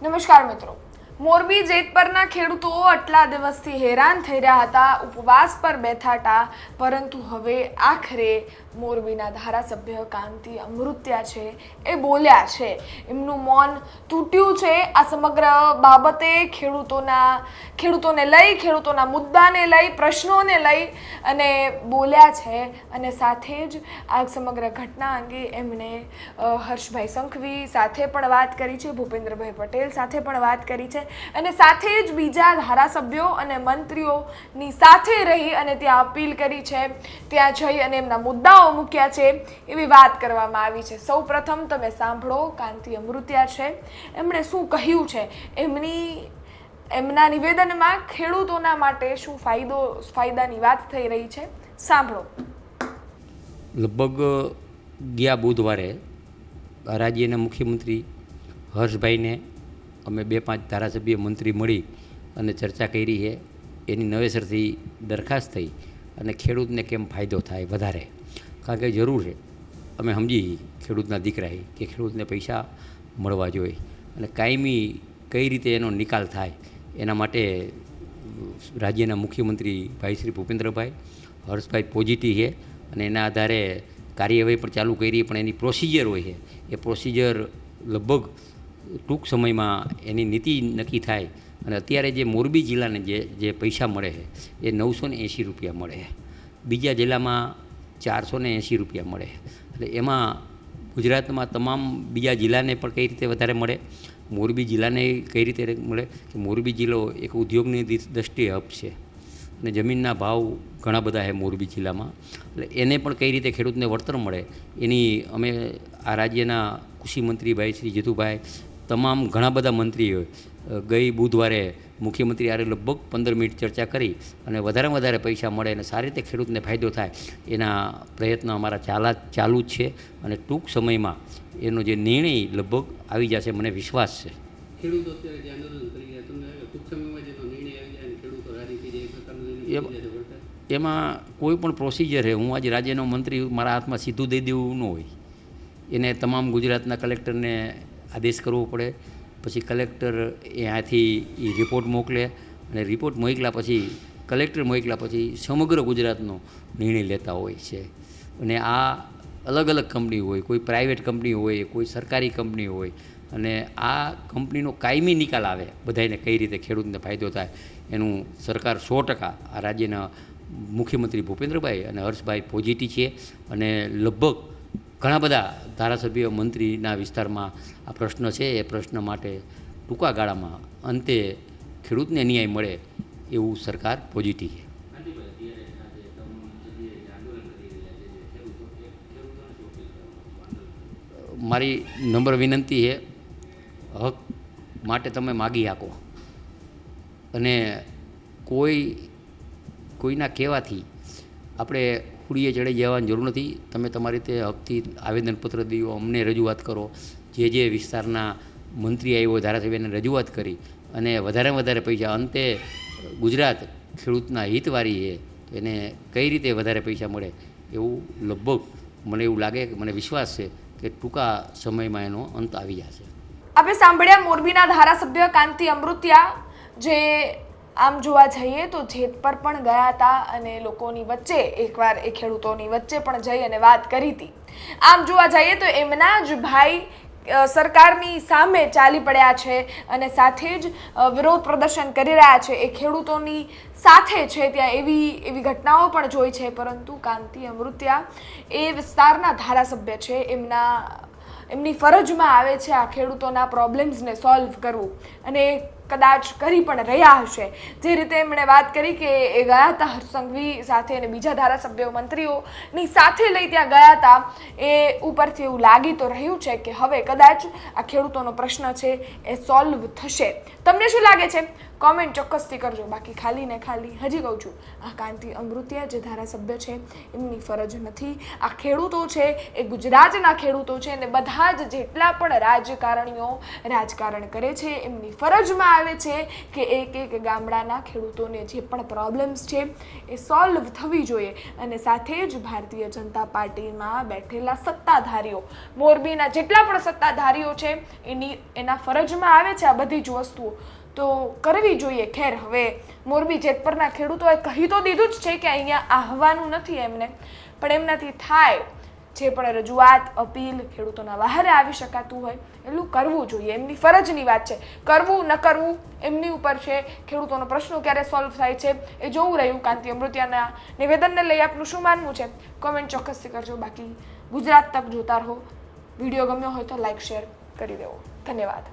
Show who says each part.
Speaker 1: નમસ્કાર મિત્રો। મોરબી જેતપરના ખેડૂતો આટલા દિવસથી હેરાન થઈ રહ્યા હતા, ઉપવાસ પર બેઠા હતા, પરંતુ હવે આખરે મોરબીના ધારાસભ્ય કાંતિ અમૃત્યા છે એ બોલ્યા છે। એમનું મૌન તૂટ્યું છે આ સમગ્ર બાબતે। ખેડૂતોને લઈ, ખેડૂતોના મુદ્દાને લઈ, પ્રશ્નોને લઈ અને બોલ્યા છે। અને સાથે જ આ સમગ્ર ઘટના અંગે એમણે હર્ષભાઈ સંઘવી સાથે પણ વાત કરી છે, ભૂપેન્દ્રભાઈ પટેલ સાથે પણ વાત કરી છે અને સાથે જ બીજા ધારાસભ્યો અને મંત્રીઓની સાથે રહી અને ત્યાં અપીલ કરી છે, ત્યાં જઈ અને એમના મુદ્દાઓ મૂક્યા છે, એવી વાત કરવામાં આવી છે। સૌ પ્રથમ તમે સાંભળો, કાંતિ અમૃત્યા છે, એમણે શું કહ્યું છે। એમના નિવેદનમાં ખેડૂતોના માટે શું ફાયદાની વાત થઈ રહી છે, સાંભળો।
Speaker 2: લગભગ ગયા બુધવારે રાજ્યના મુખ્યમંત્રી હર્ષભાઈને અમે 2-5 ધારાસભ્ય મંત્રી મળી અને ચર્ચા કરી છે। એની નવેસરથી દરખાસ્ત થઈ અને ખેડૂતને કેમ ફાયદો થાય વધારે, કારણ કે જરૂર છે, અમે સમજી ખેડૂતના દીકરા કે ખેડૂતને પૈસા મળવા જોઈએ અને કાયમી કઈ રીતે એનો નિકાલ થાય એના માટે રાજ્યના મુખ્યમંત્રી ભાઈ શ્રી ભૂપેન્દ્રભાઈ હર્ષભાઈ પોઝિટિવ છે અને એના આધારે કાર્યવાહી પણ ચાલુ કરી, પણ એની પ્રોસિજર હોય છે, એ પ્રોસિજર લગભગ ટૂંક સમયમાં એની નીતિ નક્કી થાય અને અત્યારે જે મોરબી જિલ્લાને જે પૈસા મળે છે એ 980 રૂપિયા મળે છે, બીજા જિલ્લામાં 480 રૂપિયા મળે છે। એટલે એમાં ગુજરાતમાં તમામ બીજા જિલ્લાને પણ કઈ રીતે વધારે મળે, મોરબી જિલ્લાને કઈ રીતે મળે કે મોરબી જિલ્લો એક ઉદ્યોગની દ્રષ્ટિએ હબ છે અને જમીનના ભાવ ઘણા બધા છે મોરબી જિલ્લામાં, એટલે એને પણ કઈ રીતે ખેડૂતને વળતર મળે એની અમે આ રાજ્યના કૃષિ મંત્રી ભાઈ શ્રી જીતુભાઈ, તમામ ઘણા બધા મંત્રીઓ ગઈ બુધવારે મુખ્યમંત્રી આરે લગભગ 15 મિનિટ ચર્ચા કરી અને વધારેમાં વધારે પૈસા મળે અને સારી રીતે ખેડૂતને ફાયદો થાય એના પ્રયત્નો અમારા ચાલુ જ છે અને ટૂંક સમયમાં એનો જે નિર્ણય લગભગ આવી જશે, મને વિશ્વાસ છે।
Speaker 3: ખેડૂતો અત્યારે જે આંદોલન કરી રહ્યા, તમને ટૂંક સમયમાં જેનો નિર્ણય આવી જાય અને ખેડૂતો રાજી થઈ જાય એ પ્રકારનો નિર્ણય
Speaker 2: એમાં કોઈ પણ પ્રોસિજર છે, હું આજે રાજ્યનો મંત્રી મારા હાથમાં સીધું દઈ દેવું ન હોય, એને તમામ ગુજરાતના કલેક્ટરને આદેશ કરવો પડે, પછી કલેક્ટર ત્યાંથી એ રિપોર્ટ મોકલે અને રિપોર્ટ મોકલ્યા પછી કલેક્ટર મોકલ્યા પછી સમગ્ર ગુજરાતનો નિર્ણય લેતા હોય છે અને આ અલગ અલગ કંપની હોય, કોઈ પ્રાઇવેટ કંપની હોય, કોઈ સરકારી કંપની હોય અને આ કંપનીનો કાયમી નિકાલ આવે, બધાને કઈ રીતે ખેડૂતને ફાયદો થાય એનું સરકાર 100% આ રાજ્યના મુખ્યમંત્રી ભૂપેન્દ્રભાઈ અને હર્ષભાઈ પોઝિટિવ છે અને લગભગ ઘણા બધા ધારાસભ્ય મંત્રીના વિસ્તારમાં આ પ્રશ્ન છે, એ પ્રશ્ન માટે ટૂંકા ગાળામાં અંતે ખેડૂતને ન્યાય મળે એવું સરકાર પોઝિટિવ છે। મારી નમ્ર વિનંતી છે, હક માટે તમે માગી શકો અને કોઈના કહેવાથી આપણે ખુડીએ ચડી જવાની જરૂર નથી। તમે તમારી રીતે હકથી આવેદનપત્ર દો, અમને રજૂઆત કરો, જે વિસ્તારના મંત્રી આવ્યો ધારાસભ્યને રજૂઆત કરી અને વધારેમાં વધારે પૈસા, અંતે ગુજરાત ખેડૂતના હિતવારી છે તો એને કઈ રીતે વધારે પૈસા મળે એવું લગભગ મને એવું લાગે, મને વિશ્વાસ છે કે ટૂંકા સમયમાં એનો અંત આવી જશે।
Speaker 1: આપણે સાંભળ્યા મોરબીના ધારાસભ્ય કાંતિ અમૃત્યા, જે આમ જોવા જઈએ તો જેતપર પણ ગયા હતા અને લોકોની વચ્ચે એકવાર એ ખેડૂતોની વચ્ચે પણ જઈ અને વાત કરી હતી। આમ જોવા જઈએ તો એમના જ ભાઈ સરકારની સામે ચાલી પડ્યા છે અને સાથે જ વિરોધ પ્રદર્શન કરી રહ્યા છે, એ ખેડૂતોની સાથે છે, ત્યાં એવી ઘટનાઓ પણ જોઈ છે। પરંતુ કાંતિ અમૃત્યા એ વિસ્તારના ધારાસભ્ય છે, એમની ફરજમાં આવે છે આ ખેડૂતોના પ્રોબ્લેમ્સને સોલ્વ કરવું અને કદાચ કરી પણ રહ્યા હશે। જે રીતે એમણે વાત કરી કે એ ગયા હતા હર્ષ સંઘવી સાથે અને બીજા ધારાસભ્યો મંત્રીઓની સાથે લઈ ત્યાં ગયા હતા, એ ઉપરથી એવું લાગી તો રહ્યું છે કે હવે કદાચ આ ખેડૂતોનો પ્રશ્ન છે એ સોલ્વ થશે। તમને શું લાગે છે? કોમેન્ટ ચોક્કસથી કરજો. બાકી ખાલી ને ખાલી હજી કહું છું, આ કાંતિ અમૃતિયા જે ધારાસભ્ય છે એમની ફરજ નથી. આ ખેડૂતો છે એ ગુજરાતના ખેડૂતો છે, અને બધા જ જેટલા પણ રાજકારણીઓ રાજકારણ કરે છે એમની ફરજમાં આવે છે કે એક ગામડાના ખેડૂતોને જે પણ પ્રોબ્લેમ્સ છે એ સોલ્વ થવી જોઈએ. અને સાથે જ ભારતીય જનતા પાર્ટીમાં બેઠેલા સત્તાધારીઓ, મોરબીના જેટલા પણ સત્તાધારીઓ છે એના ફરજમાં આવે છે આ બધી જ વસ્તુઓ તો કરવી જોઈએ. ખેર, હવે મોરબી જેતપરના ખેડૂતોએ કહી તો દીધું જ છે કે અહીંયા આવવાનું નથી એમને, પણ એમનાથી થાય જે પણ રજૂઆત, અપીલ ખેડૂતોના વહારે આવી શકાતું હોય એટલું કરવું જોઈએ. એમની ફરજની વાત છે. કરવું ન કરવું એમની ઉપર છે. ખેડૂતોનો પ્રશ્નો ક્યારે સોલ્વ થાય છે એ જોવું રહ્યું. કાંતિ અમૃતિયાના નિવેદનને લઈ આપનું શું માનવું છે કોમેન્ટ ચોક્કસથી કરજો. બાકી ગુજરાત તક જોતા રહો. વિડીયો ગમ્યો હોય તો લાઈક શેર કરી દેવો. ધન્યવાદ.